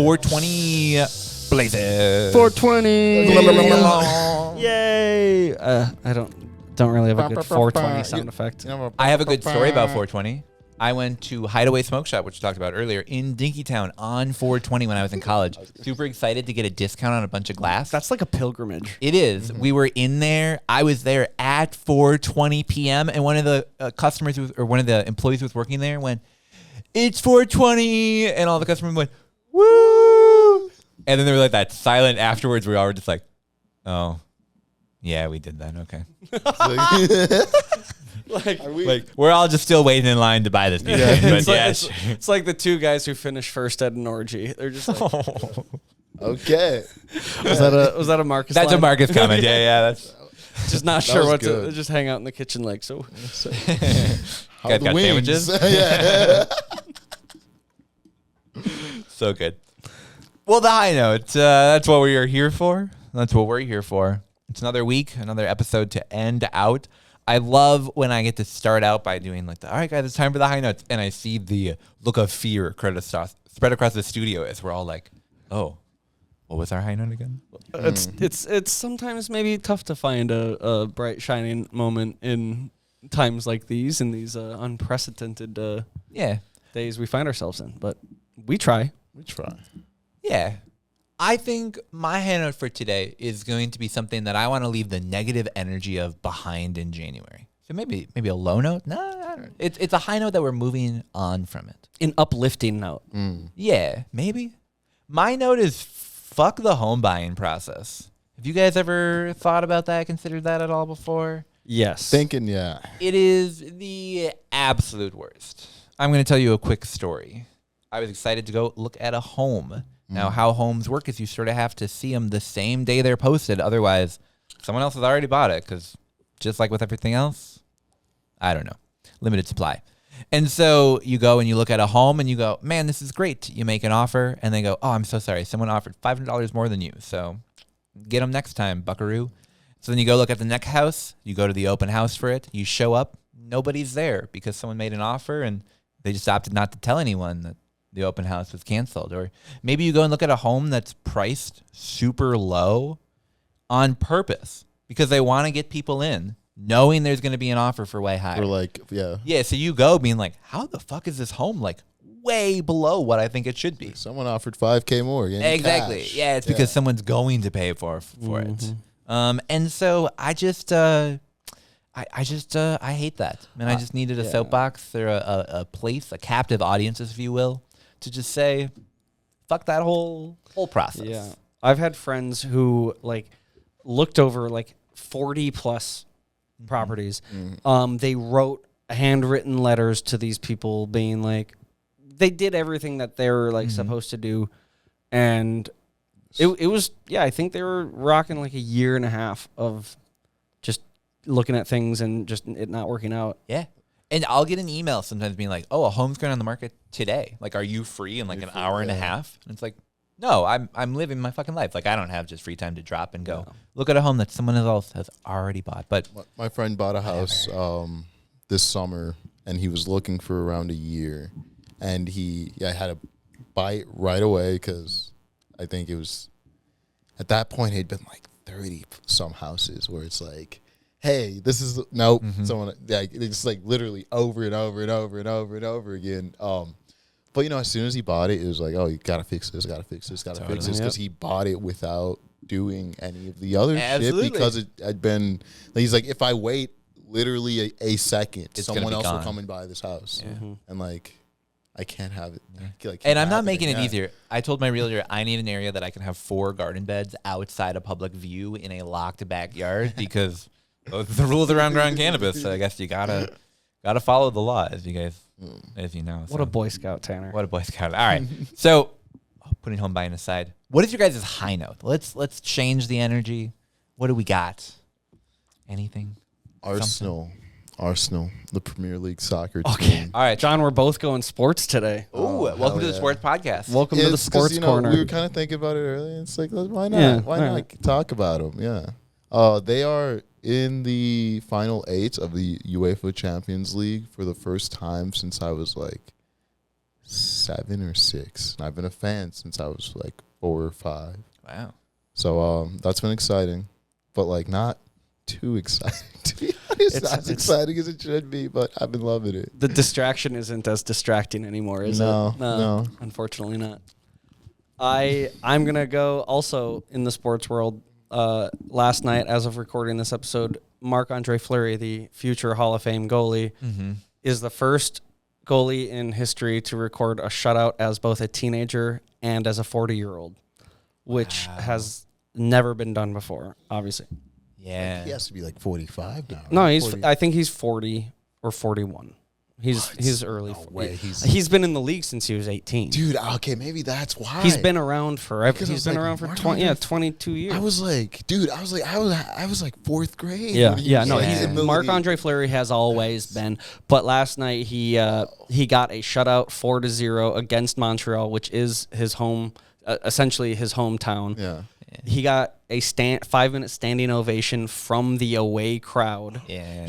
420 blazes. 420. Yay. I don't really have a good 420 sound effect. I have a good story about 420. I went to Hideaway Smoke Shop, which we talked about earlier, in Dinkytown on 420 when I was in college. Super excited to get a discount on a bunch of glass. That's like a pilgrimage. It is. We were in there. I was there at 4:20 p.m. and one of the customers or one of the employees who was working there went, "It's 4:20," and all the customers went, "Woo!" And then they were like that silent afterwards. We all were just like, "Oh, yeah, we did that. Okay." Like we're all just still waiting in line to buy this piece. Yeah. It's like the two guys who finished first at an orgy. They're just like, okay. Was that a Marcus? That's line? a Marcus comment. Yeah. That's just not sure what to just hang out in the kitchen like so. How guys the got wings? sandwiches. Yeah. So good. Well, the high note. That's what we are here for. That's what we're here for. It's another week, another episode to end out. I love when I get to start out by doing like, all right, guys, it's time for the high notes. And I see the look of fear spread across the studio as we're all like, oh, what was our high note again? It's sometimes maybe tough to find a bright, shining moment in times like these, in these unprecedented days we find ourselves in. But we try. Yeah. I think my high note for today is going to be something that I want to leave the negative energy of behind in January. So maybe a low note? No, I don't know. It's a high note that we're moving on from it. An uplifting note. Yeah, maybe. My note is fuck the home buying process. Have you guys ever thought about that, considered that at all before? Yes. Thinking, yeah. It is the absolute worst. I'm going to tell you a quick story. I was excited to go look at a home. Now, how homes work is you sort of have to see them the same day they're posted. Otherwise, someone else has already bought it because just like with everything else, I don't know, limited supply. And so you go and you look at a home and you go, man, this is great. You make an offer and they go, oh, I'm so sorry. Someone offered $500 more than you. So get them next time, buckaroo. So then you go look at the next house. You go to the open house for it. You show up. Nobody's there because someone made an offer and they just opted not to tell anyone that the open house was canceled. Or maybe you go and look at a home that's priced super low on purpose because they want to get people in, knowing there's going to be an offer for way higher. Or like, yeah. Yeah, so you go being like, how the fuck is this home like way below what I think it should be? Someone offered $5,000 more. Exactly. Cash. Yeah, it's because someone's going to pay for it. And so I just I hate that. And I just needed a soapbox or a place, a captive audience, if you will, to just say, fuck that whole process. Yeah. I've had friends who like looked over like 40 plus properties. They wrote handwritten letters to these people being like, they did everything that they were like supposed to do. And it was, I think they were rocking like a year and a half of just looking at things and just it not working out. Yeah. And I'll get an email sometimes being like, oh, a home's going on the market today. Like, are you free in like an hour and a half? And it's like, no, I'm living my fucking life. Like, I don't have just free time to drop and go look at a home that someone else has already bought. But my friend bought a house this summer, and he was looking for around a year. And he had to buy it right away because I think it was, at that point, it had been like 30 some houses where it's like, hey, this is someone it's like literally over and over and over and over and over again. But as soon as he bought it, it was like, oh, you gotta fix this, fix this, because he bought it without doing any of the other shit because it had been. He's like, if I wait literally a second, someone else will come and buy this house, and like, I can't have it. And I'm not making it easier. I told my realtor I need an area that I can have 4 garden beds outside a public view in a locked backyard because those are the rules around growing cannabis. So I guess you gotta follow the law, as you know. What a Boy Scout, Tanner. What a Boy Scout. All right. So putting home buying aside, what is your guys' high note? Let's change the energy. What do we got? Anything? Arsenal, the Premier League soccer Okay. team. All right, John, we're both going sports today. Ooh, welcome to the sports podcast. Welcome to the sports corner. We were kind of thinking about it earlier. It's like, why not? Yeah, why not talk about them? Yeah. They are in the final 8 of the UEFA Champions League for the first time since I was like 7 or 6. And I've been a fan since I was like 4 or 5. Wow. So that's been exciting, but like not too exciting to be honest. It's not as exciting as it should be, but I've been loving it. The distraction isn't as distracting anymore, is it? No. Unfortunately not. I'm gonna go also in the sports world. Last night, as of recording this episode, Marc-Andre Fleury, the future Hall of Fame goalie, is the first goalie in history to record a shutout as both a teenager and as a 40-year-old, which has never been done before, obviously. Yeah. He has to be like 45 now. No, right? 40. I think he's 40 or 41. He's early. No way. He's been in the league since he was 18. Dude, okay, maybe that's why. He's been around forever. Because He's been around for 22 years. I was like, dude, I was like 4th grade. Yeah. No, Yeah. Marc-Andre Fleury has always been. But last night he got a shutout 4-0 against Montreal, which is his home, essentially his hometown. Yeah. He got a 5-minute standing ovation from the away crowd. Yeah.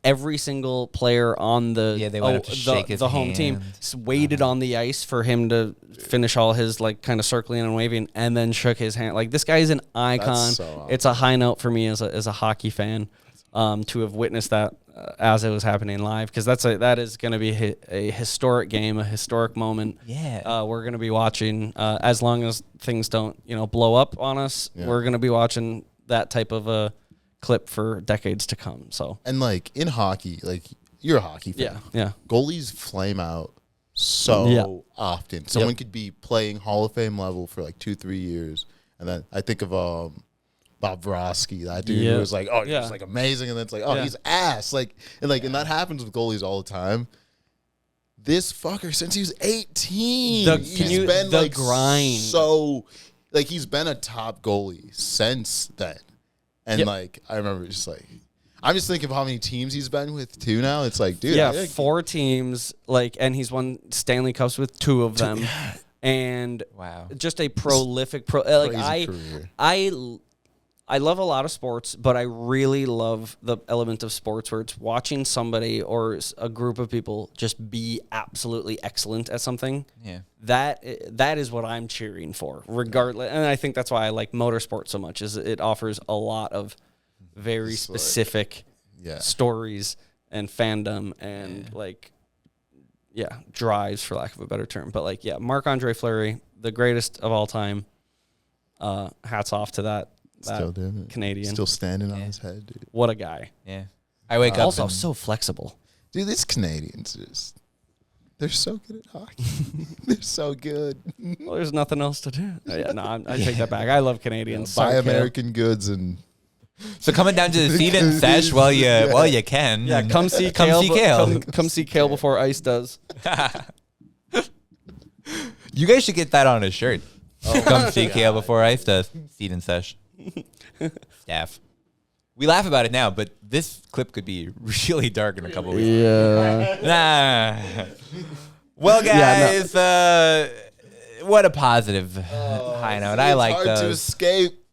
Every single player on the they went up to shake his home team hand. waited on the ice for him to finish all his like kind of circling and waving, and then shook his hand. Like, this guy is an icon. So awesome. It's a high note for me as a hockey fan to have witnessed that as it was happening live, because that is going to be a historic game, a historic moment. Yeah. We're going to be watching as long as things don't blow up on us. Yeah. We're going to be watching that type of a clip for decades to come. So, And like in hockey, like you're a hockey fan. yeah. Goalies flame out so often. Someone could be playing Hall of Fame level for like 2-3 years, and then I think of Bob Vrosky, that dude who was like, he was like amazing, and then it's like, he's ass. And that happens with goalies all the time. This fucker, since he was 18, he's been the like grind. So like he's been a top goalie since then. And like I remember just like I'm just thinking of how many teams he's been with too now. It's like, dude, 4 teams, and he's won Stanley Cups with 2 of them. And Wow. just a prolific career. I love a lot of sports, but I really love the element of sports where it's watching somebody or a group of people just be absolutely excellent at something. Yeah. That is what I'm cheering for, regardless. And I think that's why I like motorsport so much, is it offers a lot of very specific stories and fandom and drives, for lack of a better term. But Marc-Andre Fleury, the greatest of all time. Hats off to that. Still doing it. Canadian. Still standing on his head, dude. What a guy. Yeah. I wake up Also and so flexible. Dude, these Canadians they're so good at hockey. They're so good. Well, there's nothing else to do. I take that back. I love Canadians. Buy Sorry, Kale. American goods and so coming down to the seat and sesh while you can. Yeah, come see Kale. Come see Kale before Ice does. You guys should get that on a shirt. Come see Kale before Ice does. Seat and sesh. Staff. We laugh about it now, but this clip could be really dark in a couple of weeks. Yeah. Nah. Well, guys, what a positive high note. I like hard those. to escape.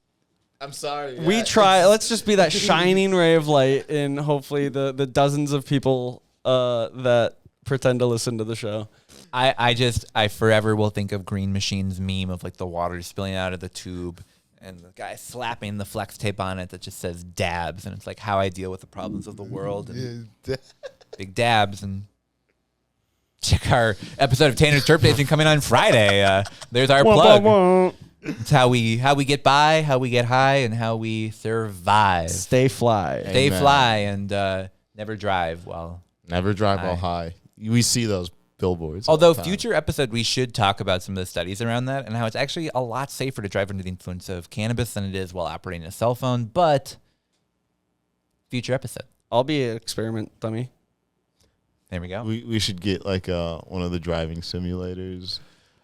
I'm sorry. We try. Let's just be that shining ray of light in hopefully the dozens of people that pretend to listen to the show. I forever will think of Green Machine's meme of like the water spilling out of the tube and the guy slapping the flex tape on it that just says dabs, and it's like how I deal with the problems of the world and big dabs. And check our episode of Tanner's Turp Tasting coming on Friday. There's our plug. It's how we get by, how we get high, and how we survive. Stay fly. Stay Amen. fly and never drive while Never drive while high. We see those billboards. Although all the time. future episode, we should talk about some of the studies around that and how it's actually a lot safer to drive under the influence of cannabis than it is while operating a cell phone. But future episode. I'll be an experiment dummy. There we go. we should get like one of the driving simulators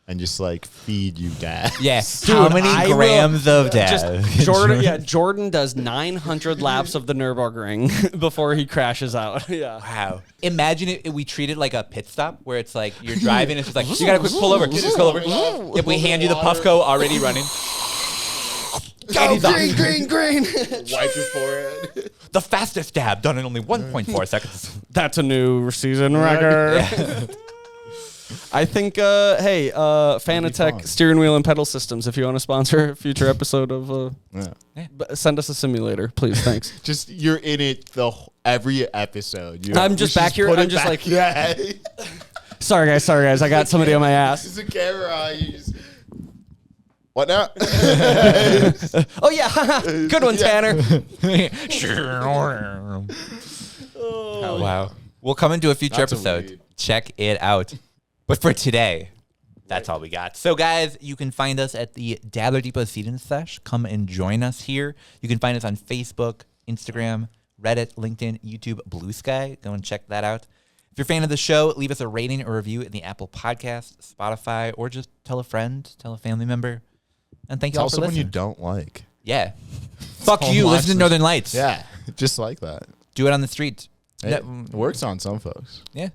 and just like feed you dad. Yeah. Dude, How many I grams of Just dab? Jordan does 900 laps of the Nürburgring before he crashes out. Yeah. Wow. Imagine if we treat it like a pit stop where it's like you're driving, it's just like, you got to quick pull over. Just pull over. If we hand you the Puffco already running. Go green. Wipe your forehead. The fastest dab done in only 1.4 seconds. That's a new season record. I think, hey, Fanatec steering wheel and pedal systems. If you want to sponsor a future episode of, send us a simulator, please. Thanks. Just you're in it every episode. I'm just back here. I'm just like, yeah. Sorry guys. I got somebody on my ass. It's a camera. What now? Oh yeah, good one, Tanner. Oh, wow. We'll come into a future episode. Check it out. But for today, that's all we got. So, guys, you can find us at the Dabbler Depot Seed-In Sesh. Come and join us here. You can find us on Facebook, Instagram, Reddit, LinkedIn, YouTube, Blue Sky. Go and check that out. If you're a fan of the show, leave us a rating or review in the Apple Podcast, Spotify, or just tell a friend, tell a family member. And thank you all for listening. Tell someone you don't like. Yeah. Fuck you. Listen to Northern Lights. Yeah. Just like that. Do it on the street. It works on some folks. Yeah.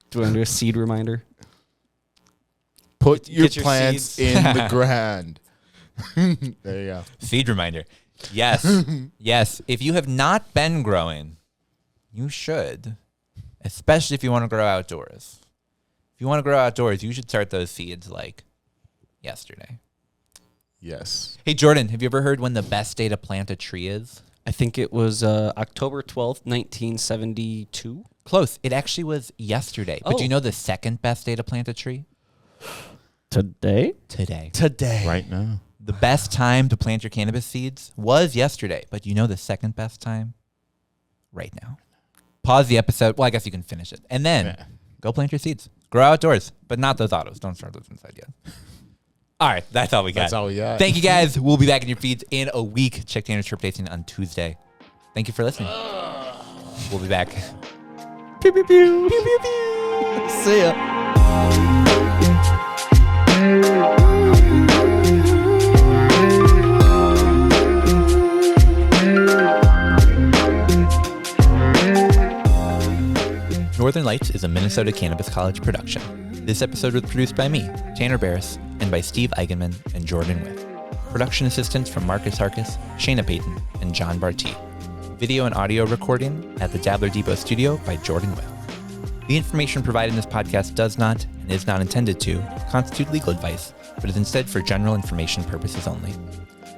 Do you want to do a seed reminder? Put your Get your plants seeds. in the ground. There you go. Seed reminder. Yes. Yes. If you have not been growing, you should. Especially if you want to grow outdoors. If you want to grow outdoors, you should start those seeds like yesterday. Yes. Hey, Jordan, have you ever heard when the best day to plant a tree is? I think it was October 12th, 1972. Close. It actually was yesterday. But do you know the second best day to plant a tree? Today? Today. Right now. The best time to plant your cannabis seeds was yesterday. But you know the second best time? Right now. Pause the episode. Well, I guess you can finish it. And then go plant your seeds. Grow outdoors. But not those autos. Don't start those inside yet. All right, that's all we got. That's all we got. Thank you, guys. We'll be back in your feeds in a week. Check Tanner's trip tasting on Tuesday. Thank you for listening. We'll be back. Pew, pew, pew. Pew, pew, pew. See ya. Northern Lights is a Minnesota Cannabis College production. This episode was produced by me, Tanner Barris, and by Steve Eigenman and Jordan Witt. Production assistance from Marcus Harkis, Shayna Payton, and John Barty. Video and audio recording at the Dabbler Depot studio by Jordan Witt. The information provided in this podcast does not, and is not intended to, constitute legal advice, but is instead for general information purposes only.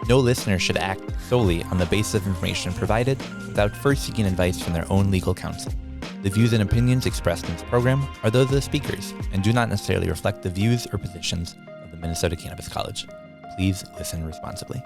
No listener should act solely on the basis of information provided without first seeking advice from their own legal counsel. The views and opinions expressed in this program are those of the speakers and do not necessarily reflect the views or positions of the Minnesota Cannabis College. Please listen responsibly.